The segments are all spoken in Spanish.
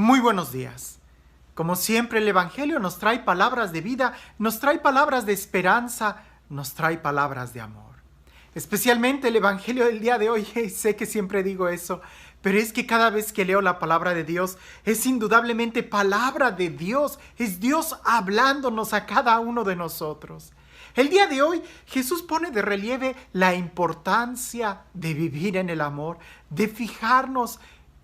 Muy buenos días. Como siempre, el Evangelio nos trae palabras de vida, nos trae palabras de esperanza, nos trae palabras de amor. Especialmente el Evangelio del día de hoy, sé que siempre digo eso, pero es que cada vez que leo la palabra de Dios, es indudablemente palabra de Dios, es Dios hablándonos a cada uno de nosotros. El día de hoy Jesús pone de relieve la importancia de vivir en el amor, de fijarnos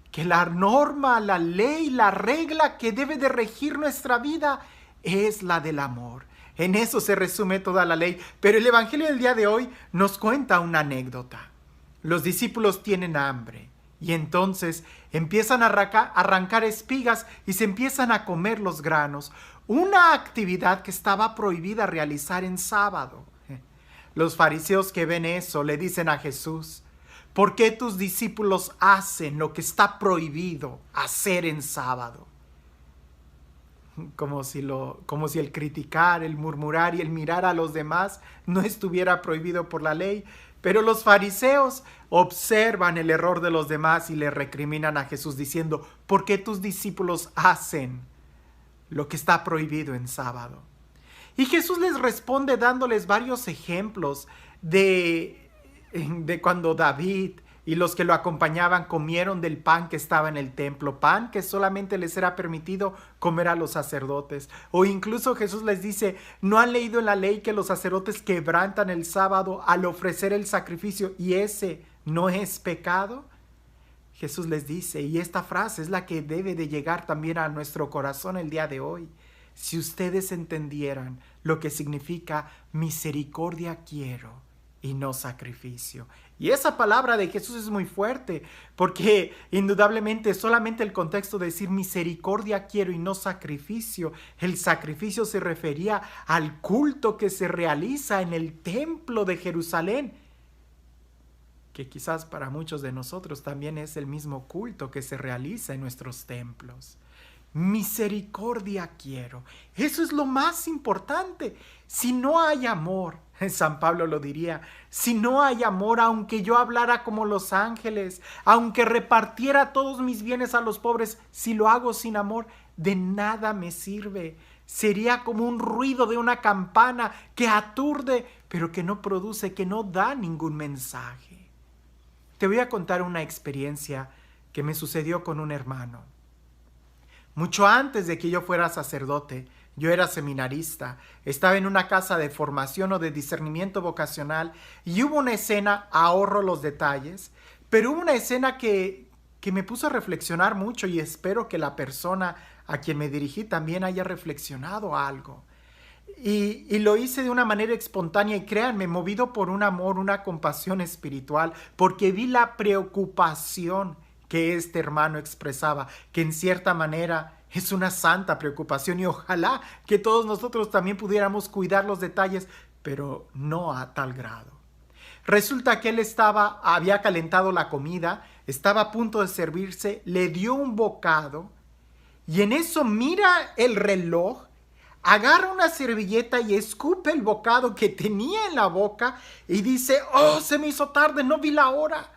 que la norma, la ley, la regla que debe de regir nuestra vida es la del amor. En eso se resume toda la ley, pero el Evangelio del día de hoy nos cuenta una anécdota. Los discípulos tienen hambre y entonces empiezan a arrancar espigas y se empiezan a comer los granos, una actividad que estaba prohibida realizar en sábado. Los fariseos que ven eso le dicen a Jesús: ¿por qué tus discípulos hacen lo que está prohibido hacer en sábado? Como si el criticar, el murmurar y el mirar a los demás no estuviera prohibido por la ley. Pero los fariseos observan el error de los demás y le recriminan a Jesús diciendo: ¿por qué tus discípulos hacen lo que está prohibido en sábado? Y Jesús les responde dándoles varios ejemplos de cuando David y los que lo acompañaban comieron del pan que estaba en el templo, pan que solamente les era permitido comer a los sacerdotes. O incluso Jesús les dice: ¿no han leído en la ley que los sacerdotes quebrantan el sábado al ofrecer el sacrificio y ese no es pecado? Jesús les dice, y esta frase es la que debe de llegar también a nuestro corazón el día de hoy: si ustedes entendieran lo que significa misericordia quiero y no sacrificio. Y esa palabra de Jesús es muy fuerte, porque indudablemente solamente el contexto de decir misericordia quiero y no sacrificio, el sacrificio se refería al culto que se realiza en el templo de Jerusalén, que quizás para muchos de nosotros también es el mismo culto que se realiza en nuestros templos. Misericordia quiero. Eso es lo más importante. Si no hay amor, San Pablo lo diría, si no hay amor, aunque yo hablara como los ángeles, aunque repartiera todos mis bienes a los pobres, si lo hago sin amor, de nada me sirve. Sería como un ruido de una campana que aturde, pero que no produce, que no da ningún mensaje. Te voy a contar una experiencia que me sucedió con un hermano. Mucho antes de que yo fuera sacerdote, yo era seminarista, estaba en una casa de formación o de discernimiento vocacional y hubo una escena, ahorro los detalles, pero hubo una escena que me puso a reflexionar mucho y espero que la persona a quien me dirigí también haya reflexionado algo. Y lo hice de una manera espontánea y créanme, movido por un amor, una compasión espiritual, porque vi la preocupación que este hermano expresaba, que en cierta manera es una santa preocupación y ojalá que todos nosotros también pudiéramos cuidar los detalles, pero no a tal grado. Resulta que él había calentado la comida, estaba a punto de servirse, le dio un bocado y en eso mira el reloj, agarra una servilleta y escupe el bocado que tenía en la boca y dice: ¡oh, se me hizo tarde, no vi la hora!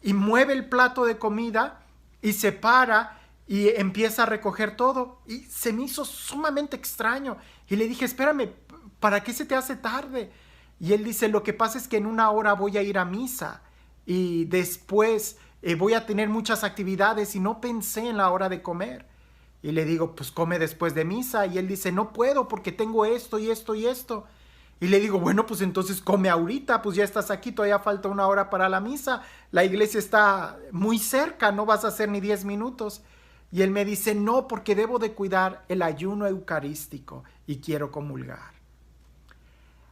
Y mueve el plato de comida y se para y empieza a recoger todo. Y se me hizo sumamente extraño. Y le dije: espérame, ¿para qué se te hace tarde? Y él dice: lo que pasa es que en una hora voy a ir a misa. Y después voy a tener muchas actividades y no pensé en la hora de comer. Y le digo: pues come después de misa. Y él dice: no puedo porque tengo esto y esto y esto. Y le digo: bueno, pues entonces come ahorita, pues ya estás aquí, todavía falta una hora para la misa, la iglesia está muy cerca, no vas a hacer ni 10 minutos. Y él me dice: no, porque debo de cuidar el ayuno eucarístico y quiero comulgar.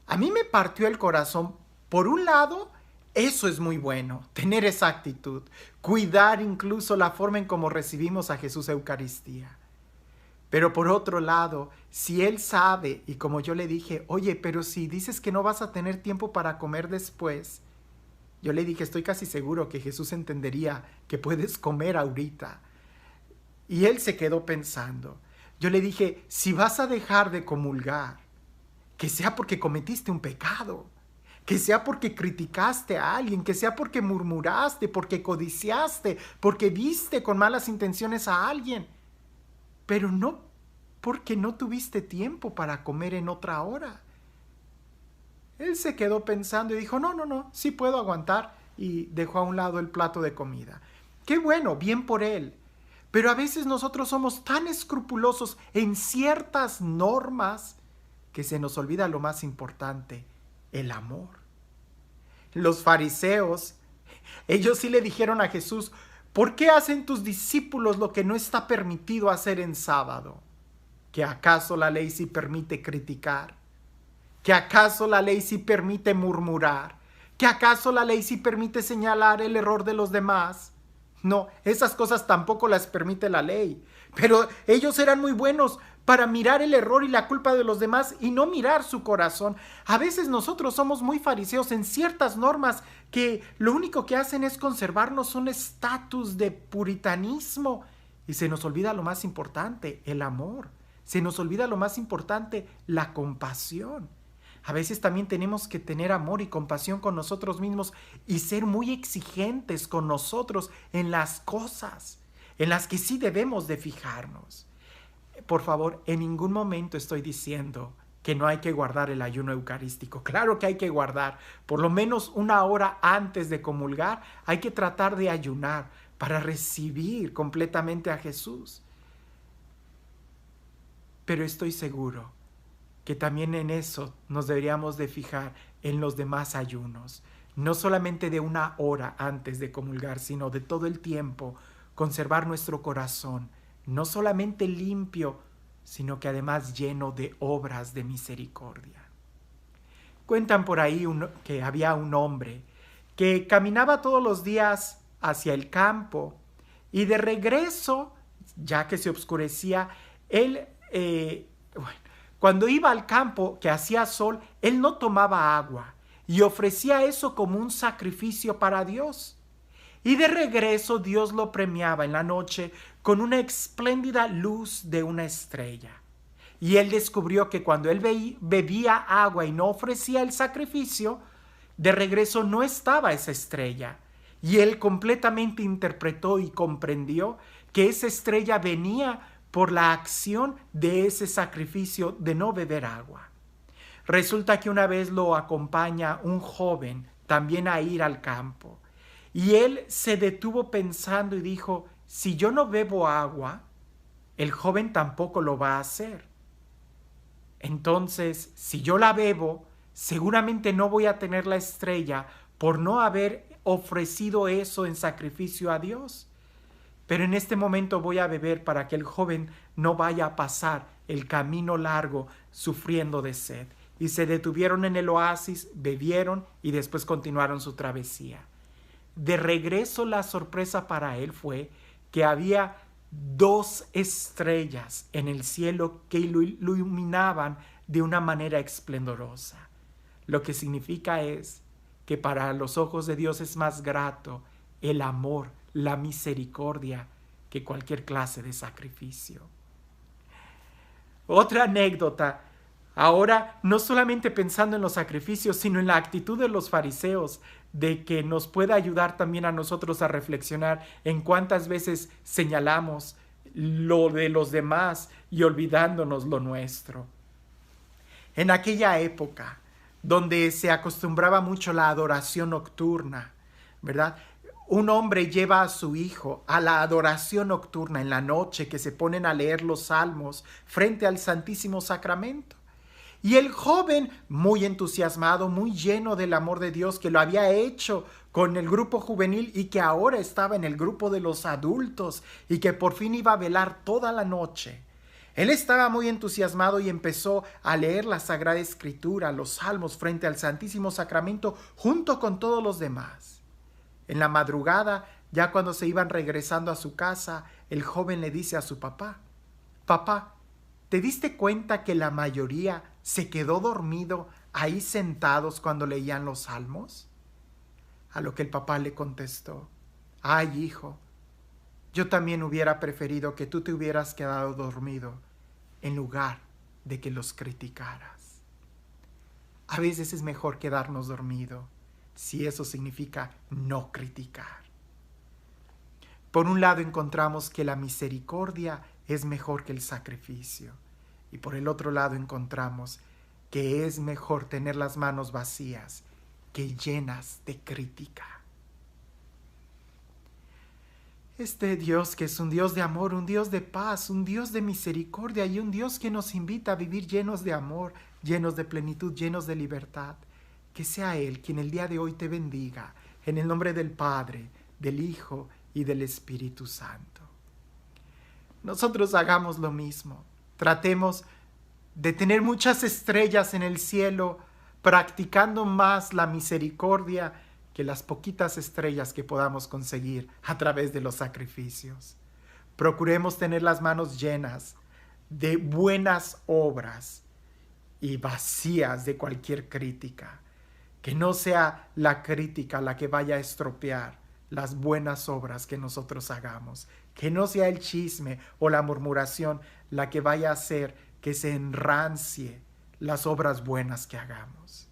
A mí me partió el corazón. Por un lado, eso es muy bueno, tener esa actitud, cuidar incluso la forma en cómo recibimos a Jesús Eucaristía. Pero por otro lado, si él sabe, y como yo le dije: oye, pero si dices que no vas a tener tiempo para comer después, yo le dije: estoy casi seguro que Jesús entendería que puedes comer ahorita. Y él se quedó pensando. Yo le dije: si vas a dejar de comulgar, que sea porque cometiste un pecado, que sea porque criticaste a alguien, que sea porque murmuraste, porque codiciaste, porque viste con malas intenciones a alguien. pero no porque no tuviste tiempo para comer en otra hora. Él se quedó pensando y dijo, no, sí puedo aguantar, y dejó a un lado el plato de comida. Qué bueno, bien por él. Pero a veces nosotros somos tan escrupulosos en ciertas normas que se nos olvida lo más importante, el amor. Los fariseos, ellos sí le dijeron a Jesús, ¿por qué hacen tus discípulos lo que no está permitido hacer en sábado? ¿Que acaso la ley sí permite criticar? ¿Que acaso la ley sí permite murmurar? ¿Que acaso la ley sí permite señalar el error de los demás? No, esas cosas tampoco las permite la ley. Pero ellos eran muy buenos para mirar el error y la culpa de los demás y no mirar su corazón. A veces nosotros somos muy fariseos en ciertas normas que lo único que hacen es conservarnos un estatus de puritanismo y se nos olvida lo más importante, el amor. Se nos olvida lo más importante, la compasión. A veces también tenemos que tener amor y compasión con nosotros mismos y ser muy exigentes con nosotros en las cosas en las que sí debemos de fijarnos. Por favor, en ningún momento estoy diciendo que no hay que guardar el ayuno eucarístico. Claro que hay que guardar, por lo menos una hora antes de comulgar, hay que tratar de ayunar para recibir completamente a Jesús. Pero estoy seguro que también en eso nos deberíamos de fijar en los demás ayunos, no solamente de una hora antes de comulgar, sino de todo el tiempo, conservar nuestro corazón, no solamente limpio, sino que además lleno de obras de misericordia. Cuentan por ahí que había un hombre que caminaba todos los días hacia el campo y de regreso, ya que se oscurecía, él, cuando iba al campo que hacía sol, él no tomaba agua y ofrecía eso como un sacrificio para Dios. Y de regreso Dios lo premiaba en la noche con una espléndida luz de una estrella. Y él descubrió que cuando él bebía agua y no ofrecía el sacrificio, de regreso no estaba esa estrella. Y él completamente interpretó y comprendió que esa estrella venía por la acción de ese sacrificio de no beber agua. Resulta que una vez lo acompaña un joven también a ir al campo. Y él se detuvo pensando y dijo, si yo no bebo agua, el joven tampoco lo va a hacer. Entonces, si yo la bebo, seguramente no voy a tener la estrella por no haber ofrecido eso en sacrificio a Dios. Pero en este momento voy a beber para que el joven no vaya a pasar el camino largo sufriendo de sed. Y se detuvieron en el oasis, bebieron y después continuaron su travesía. De regreso, la sorpresa para él fue que había 2 estrellas en el cielo que lo iluminaban de una manera esplendorosa. Lo que significa es que para los ojos de Dios es más grato el amor, la misericordia, que cualquier clase de sacrificio. Otra anécdota, ahora no solamente pensando en los sacrificios, sino en la actitud de los fariseos, de que nos pueda ayudar también a nosotros a reflexionar en cuántas veces señalamos lo de los demás y olvidándonos lo nuestro. En aquella época, donde se acostumbraba mucho la adoración nocturna, ¿verdad? Un hombre lleva a su hijo a la adoración nocturna en la noche, que se ponen a leer los salmos frente al Santísimo Sacramento. Y el joven, muy entusiasmado, muy lleno del amor de Dios, que lo había hecho con el grupo juvenil y que ahora estaba en el grupo de los adultos y que por fin iba a velar toda la noche. Él estaba muy entusiasmado y empezó a leer la Sagrada Escritura, los salmos frente al Santísimo Sacramento junto con todos los demás. En la madrugada, ya cuando se iban regresando a su casa, el joven le dice a su papá, «Papá, ¿te diste cuenta que la mayoría se quedó dormido ahí sentados cuando leían los salmos?» A lo que el papá le contestó, «Ay, hijo, yo también hubiera preferido que tú te hubieras quedado dormido en lugar de que los criticaras». A veces es mejor quedarnos dormidos, si eso significa no criticar. Por un lado encontramos que la misericordia es mejor que el sacrificio. Y por el otro lado encontramos que es mejor tener las manos vacías que llenas de crítica. Este Dios, que es un Dios de amor, un Dios de paz, un Dios de misericordia y un Dios que nos invita a vivir llenos de amor, llenos de plenitud, llenos de libertad. Que sea Él quien el día de hoy te bendiga, en el nombre del Padre, del Hijo y del Espíritu Santo. Nosotros hagamos lo mismo. Tratemos de tener muchas estrellas en el cielo, practicando más la misericordia que las poquitas estrellas que podamos conseguir a través de los sacrificios. Procuremos tener las manos llenas de buenas obras y vacías de cualquier crítica. Que no sea la crítica la que vaya a estropear las buenas obras que nosotros hagamos. Que no sea el chisme o la murmuración la que vaya a hacer que se enrancie las obras buenas que hagamos.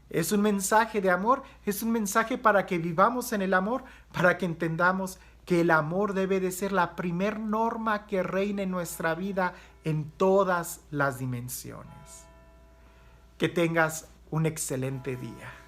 Es un mensaje de amor, es un mensaje para que vivamos en el amor, para que entendamos que el amor debe de ser la primer norma que reine en nuestra vida en todas las dimensiones. Que tengas un excelente día.